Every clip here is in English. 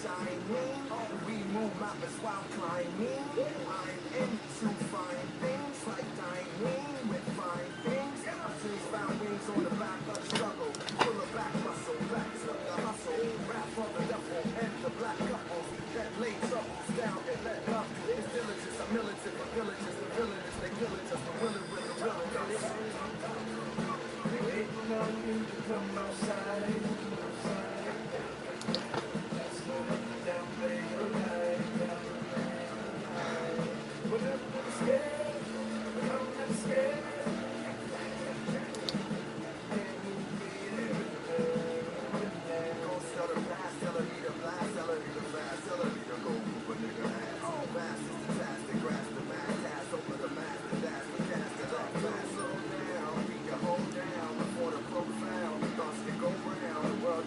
shining. We move mountains while climbing. I'm into fine things like dining with fine things. Options found wings on the back of the struggle. Full of back muscle, back to the hustle. Rap for the duffel and the black couples that lay troubles down and let love do. It's diligence, I'm militant for villages, the villains, they killing us, the willing with the willing. Waiting on you to come outside. Let's go down, play your life. Whatever I'm scared, but I'm not scared. Hold down before the profound thoughts that go round. The world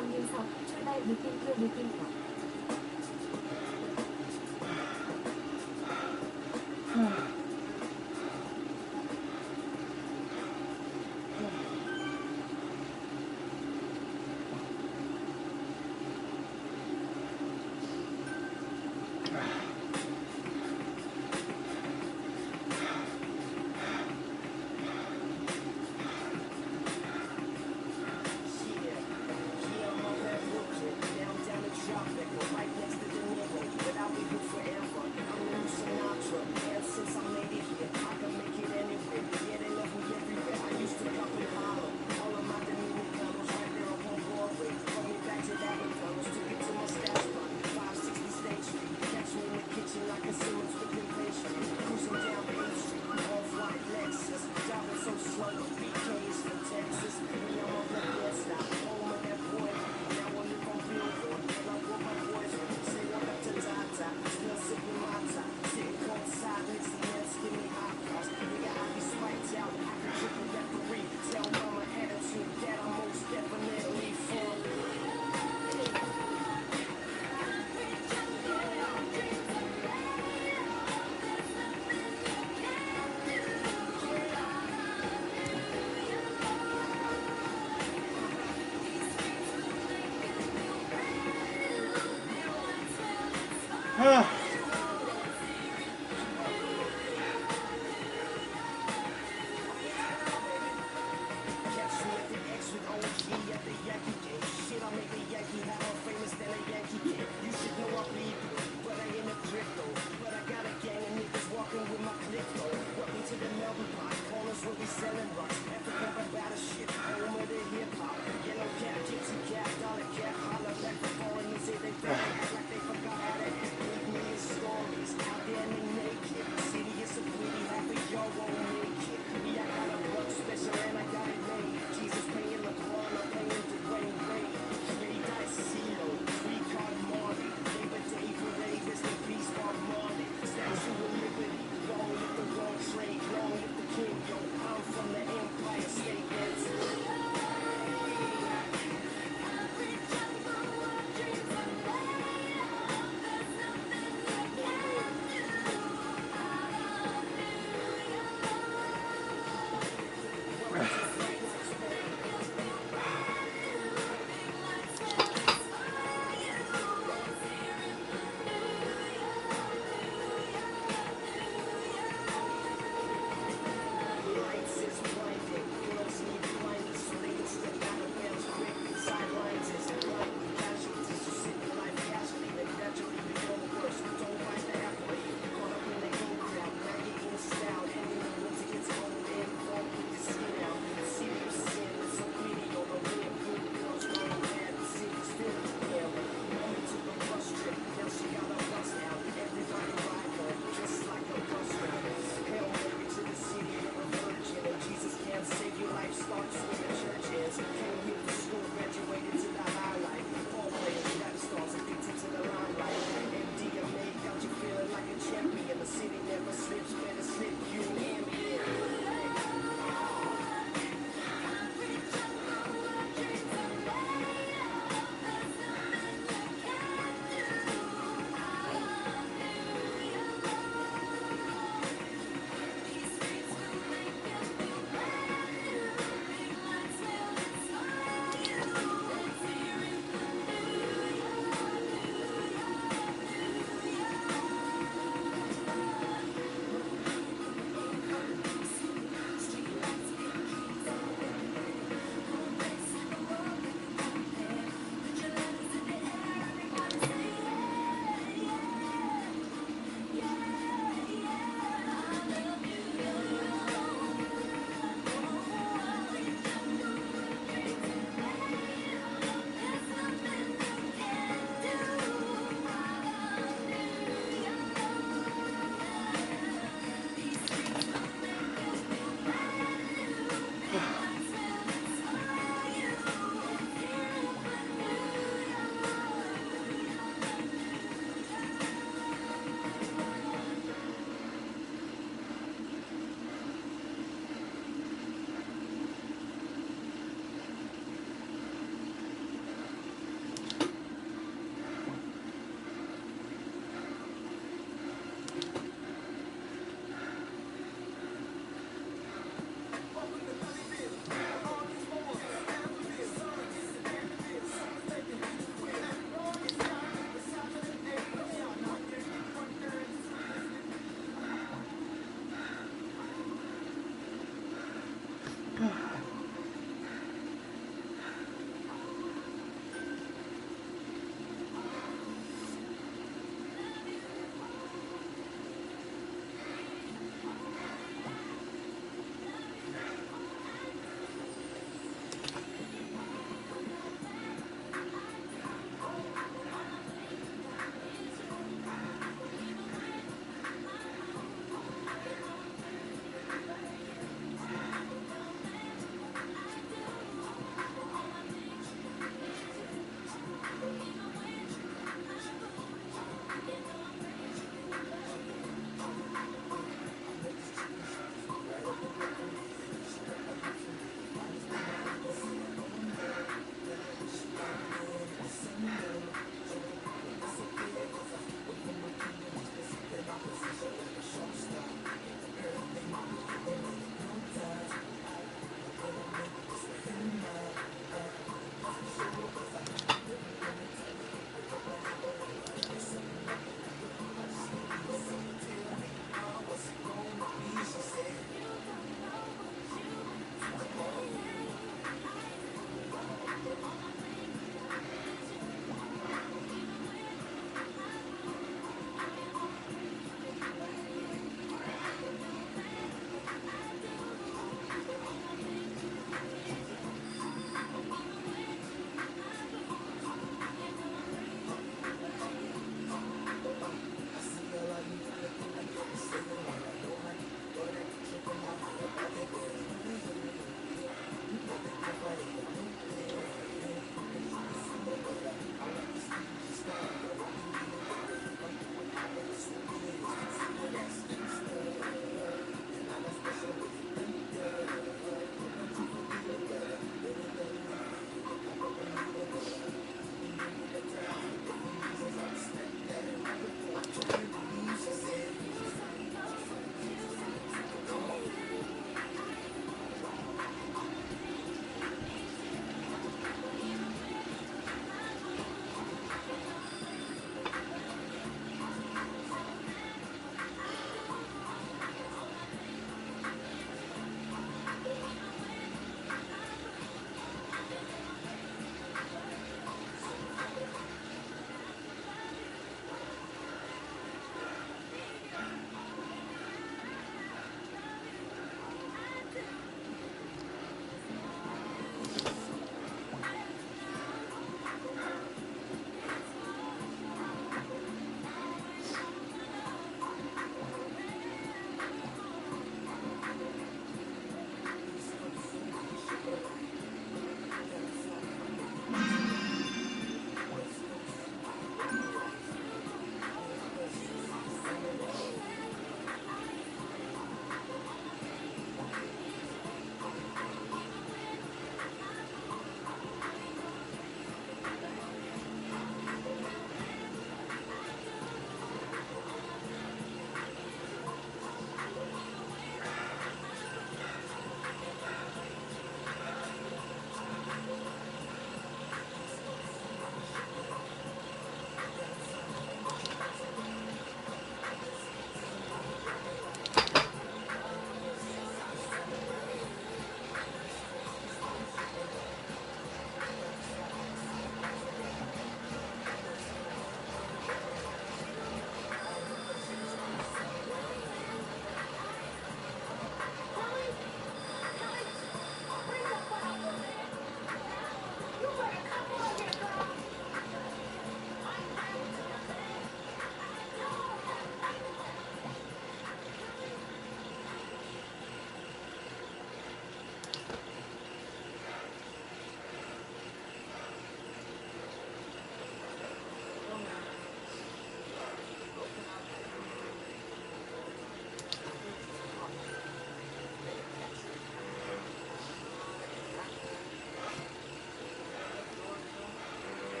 정윤석 출발 느낌표 느낌표. Long live the king, yo, I'm from the Empire State.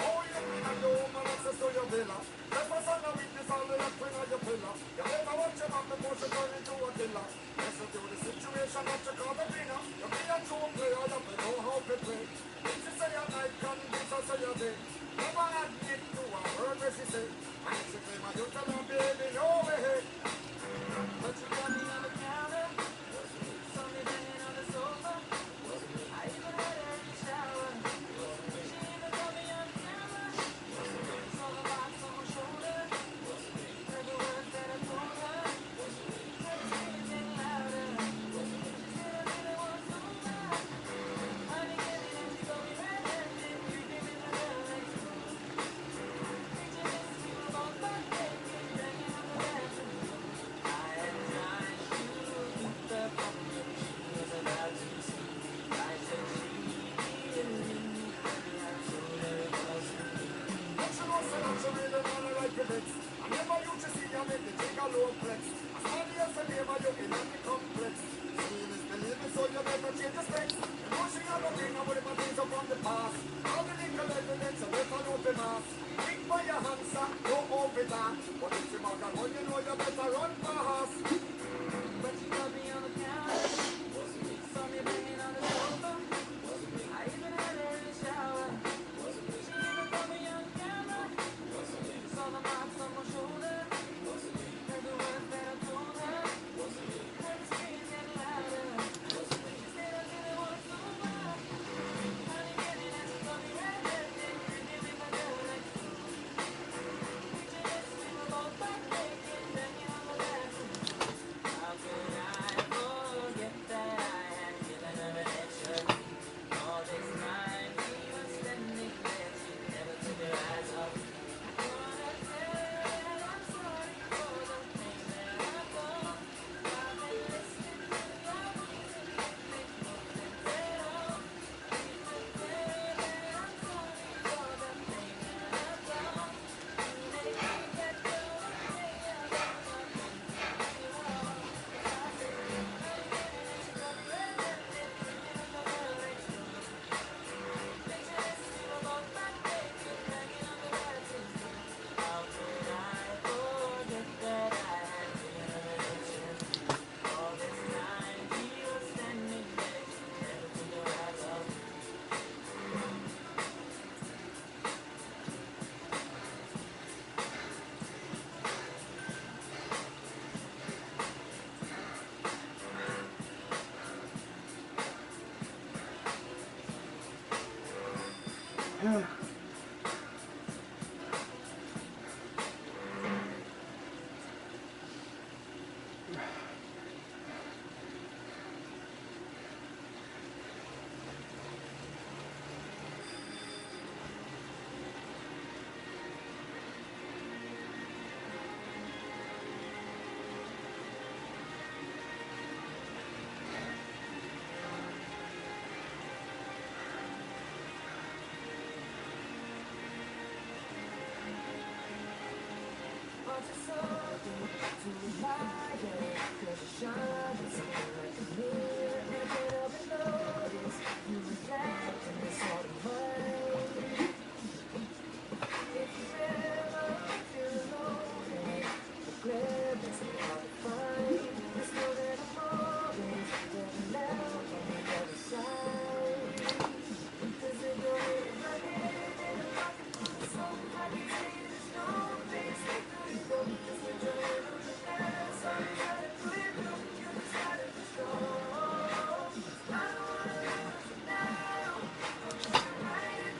Oh, you mean I know man access to your villa? Let my son a witness all the left wing of your pillar. You better watch your mouth before she turn into a killer. Listen to the situation that you call the winner. You be a true player, you be know how to play. If she say a night, can this or say a day. Never admit to a word where she say. And if she claim a you tell her, baby, no way. But you got me on the counter. Saw me banging on the sofa. I even had her in the shower. She even caught me on camera. Saw the box on my shoulder. Heard the words that I told her. Heard the screams getting louder. She said I really was over. Honey came in and she told me red-handed, creeping in the bed next door. Picture this, we were both butt naked, banging on the bathroom door. I had tried to keep the problem. She was about to see. I said she didn't leave me, baby. I told her it wasn't me. But she knows that she really wanna like the next. I never used to see you make me take a low flex. As funny as the name of you in the complex. Seeing is believing, so you better change the specs. You know she got no thing, I would have things up from the past. All the little evidence, you better know the mask. Big by your hands, sir, don't open that. But if you back and run, you know you better run fast. But she got me on the counter. Saw me banging on the sofa. I even had her in the shower. She even caught me on camera. Saw the marks on my shoulder. Heard the words that I told her. Heard the screams getting louder. She said I really was over. Honey came in and she told me red-handed, creeping in the bed next door. Picture this, we were both butt naked, banging on the bathroom door. How could I forget that I had given her an extra key? All this time we were standing there, she never took her eyes off me. I wanna tell her that I'm sorry for the things that I've done. I've been listening to your music, it makes no sense at all. Need to tell her that I'm sorry for the things that I've done. You may think that you're okay, but I'm completely wrong. I said, honey, baby, and she told me red-handed, creeping in the bed next door. Picture this, we were both butt naked, banging on the bathroom door. How could I forget that I had given her an extra key? All this time we were standing there, she never took her eyes off me. Want you so deep to admire, 'cause you shine with something like a mirror, and I can't help but notice you reflect in this heart of mine. If you ever feel alone and the glare that's hard to find, just know that I'm always there now on the other side. 'Cause if you're in my head and I'm rocking through the soul, I can tell you there's no place like you go. 'Cause when you're in the past, I'm trying to pull you through. You just gotta be strong. I don't wanna lose you now. I'm just reminded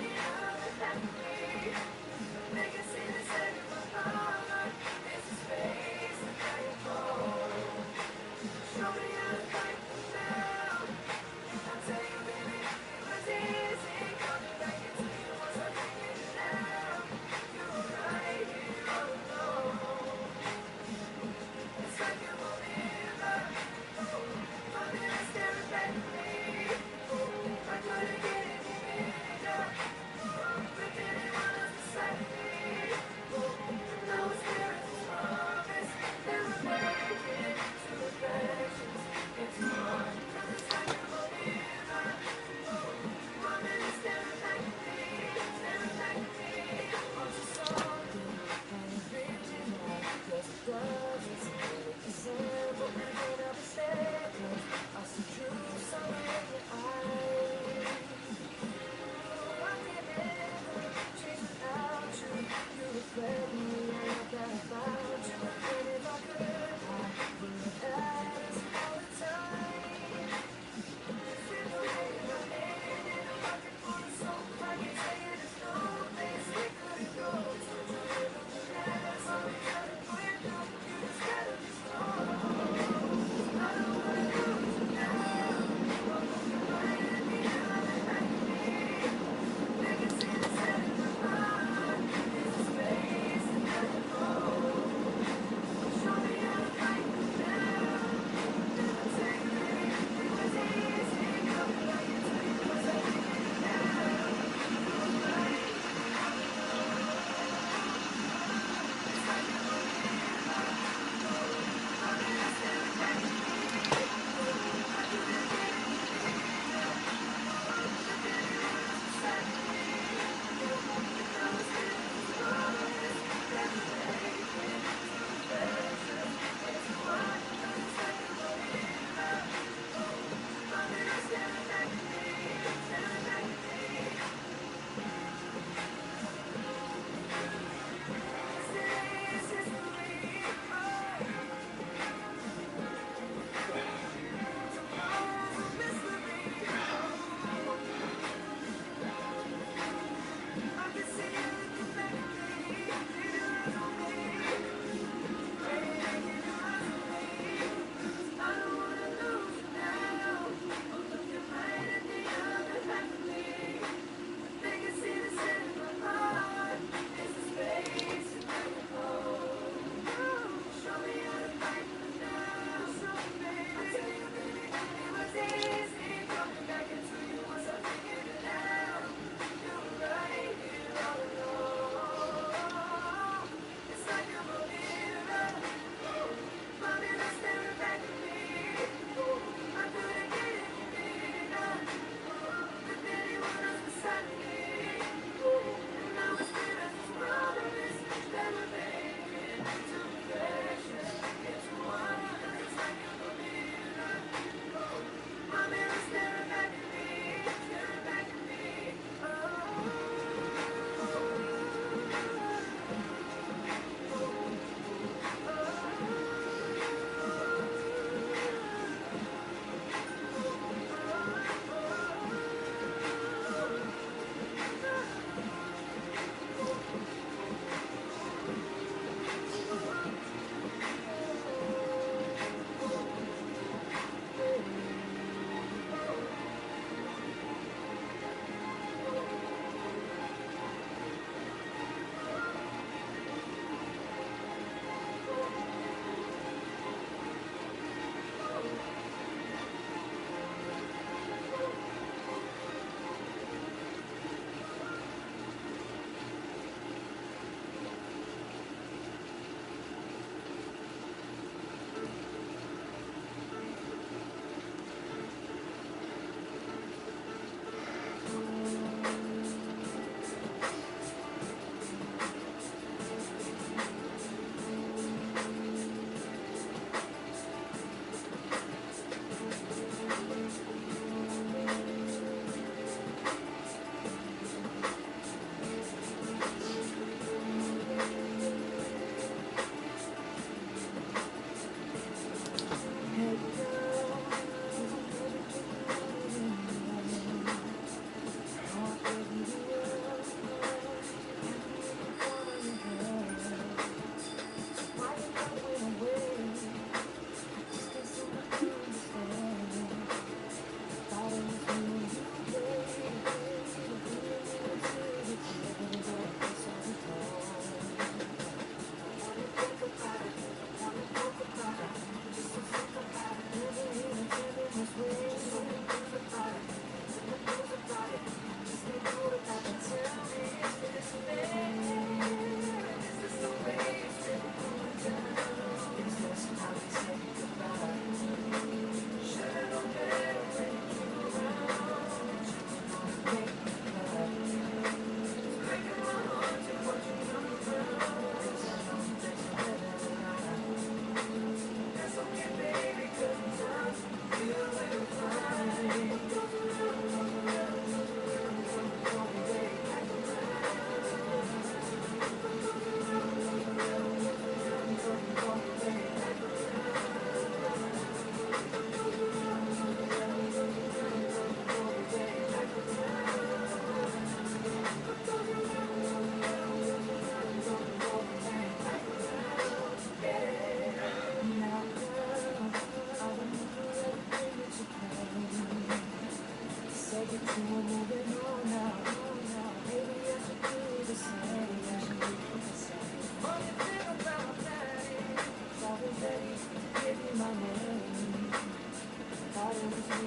And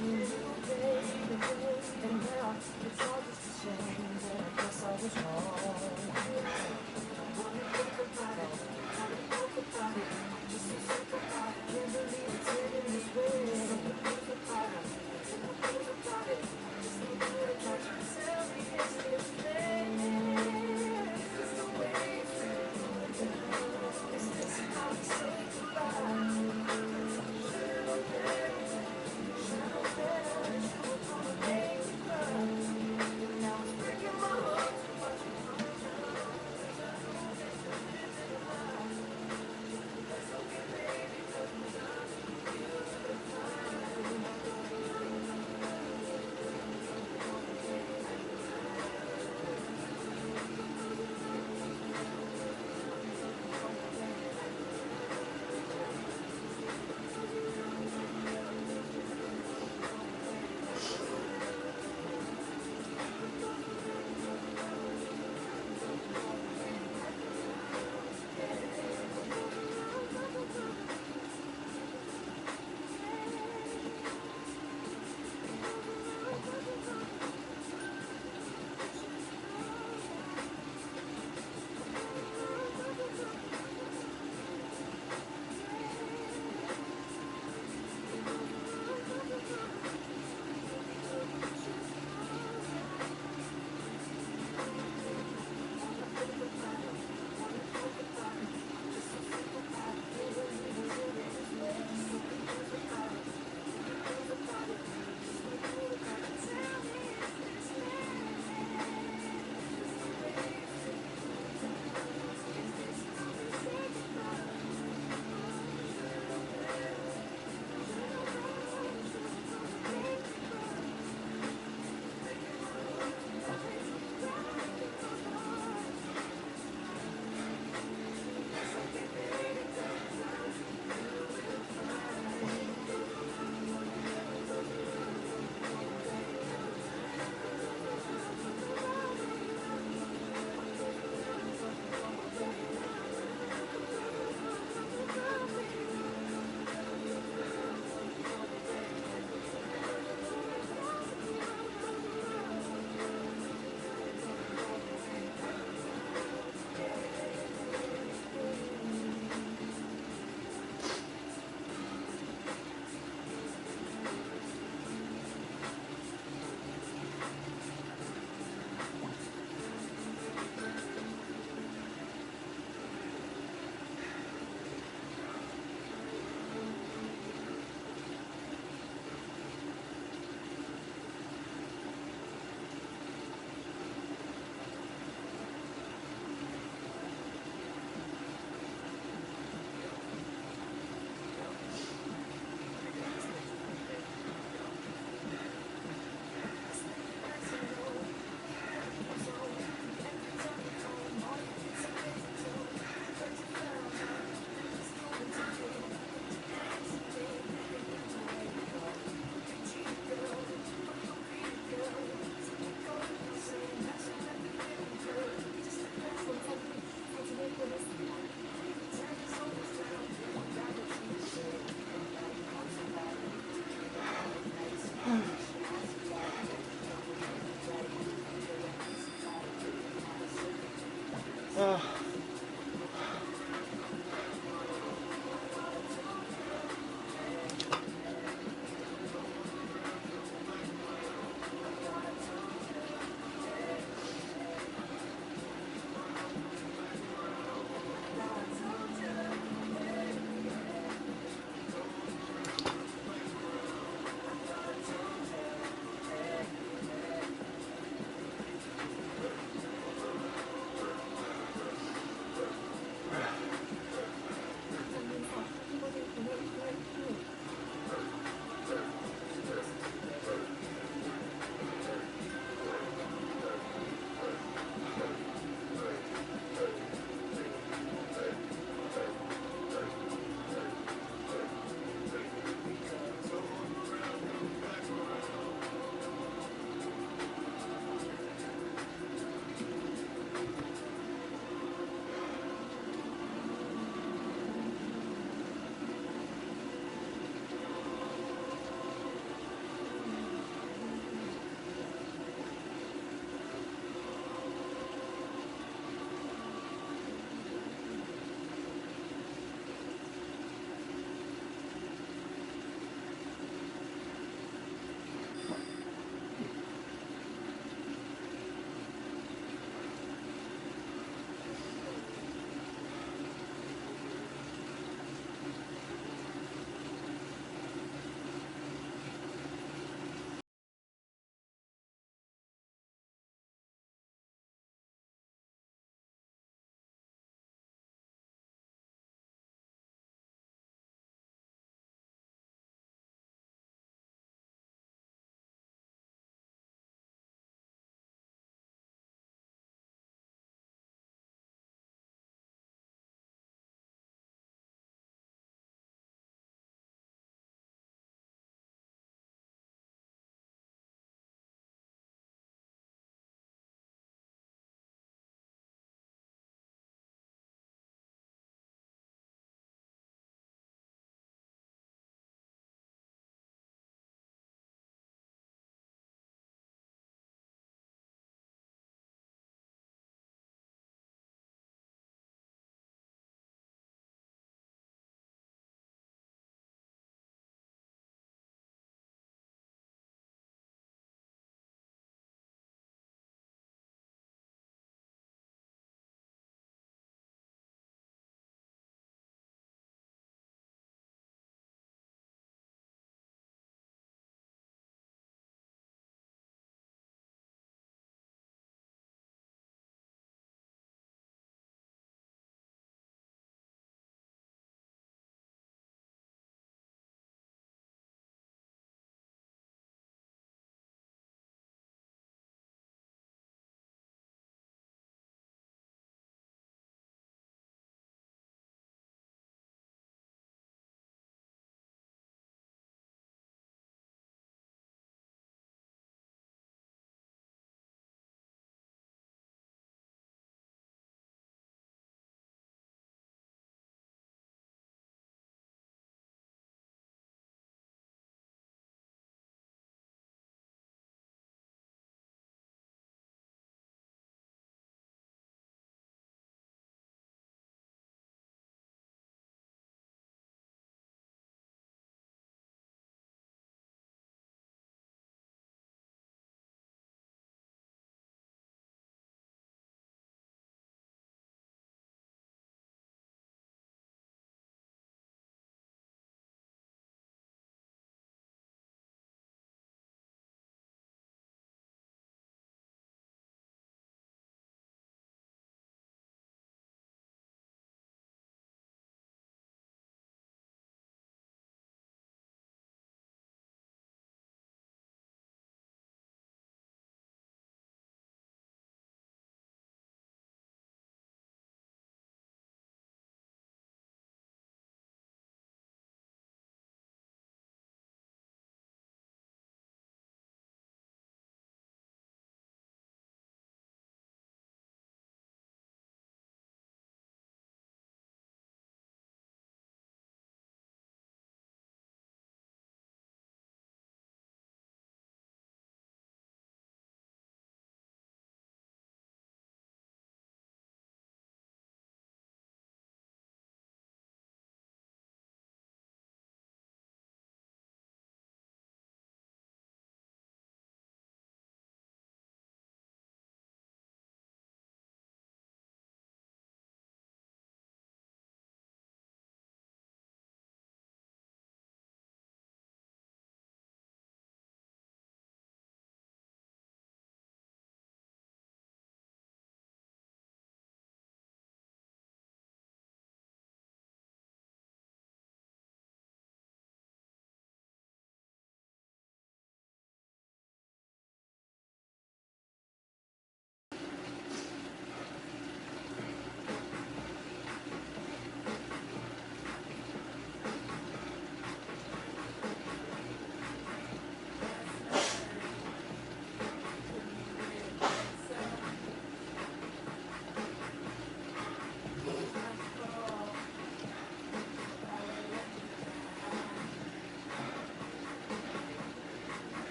now it's all just a change, and I guess I was wrong.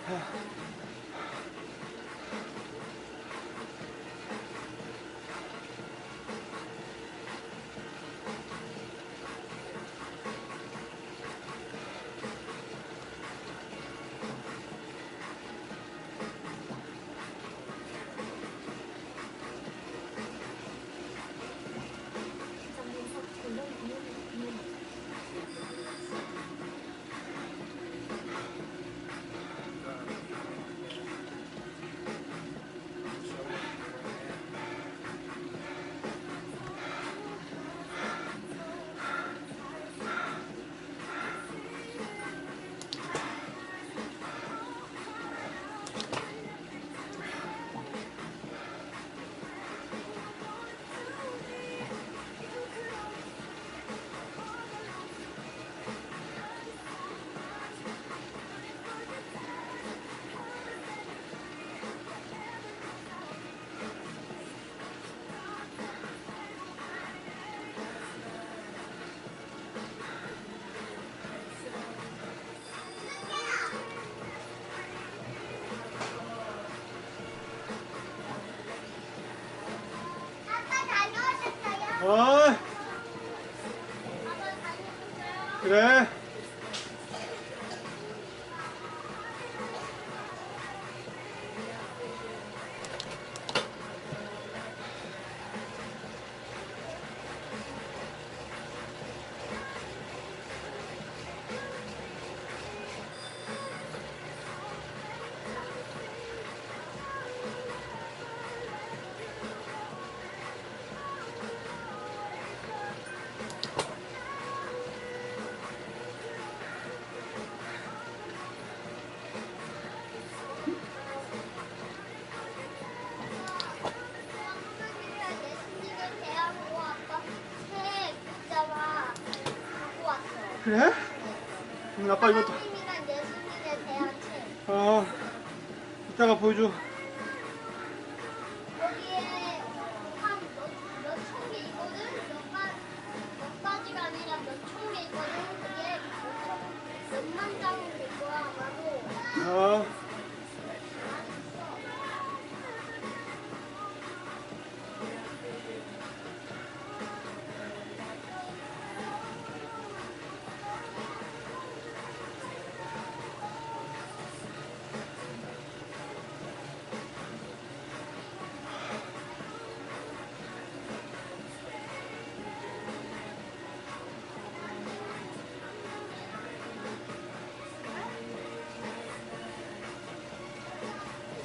어, 그래. 그래? 아빠 이것도. 하나님이란 예수님에 대한 책. 이따가 보여줘. 여기에 한 몇 천 개 있거든? 몇 가지가 아니라 몇 천 개 있거든? 그게 몇만 장은 될 거야, 아마도.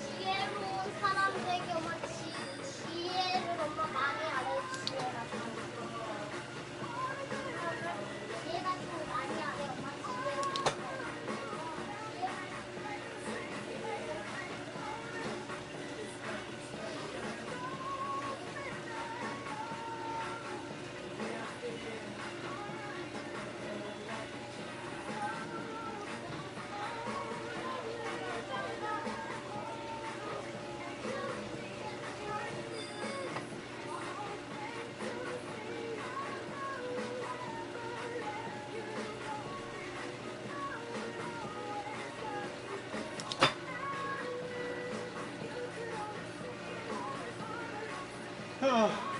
지혜로운 사람들에게 엄마 지혜를 엄마 많이 알려주시라. 지혜 같은 거 많이 알아, 엄마 지혜. 아.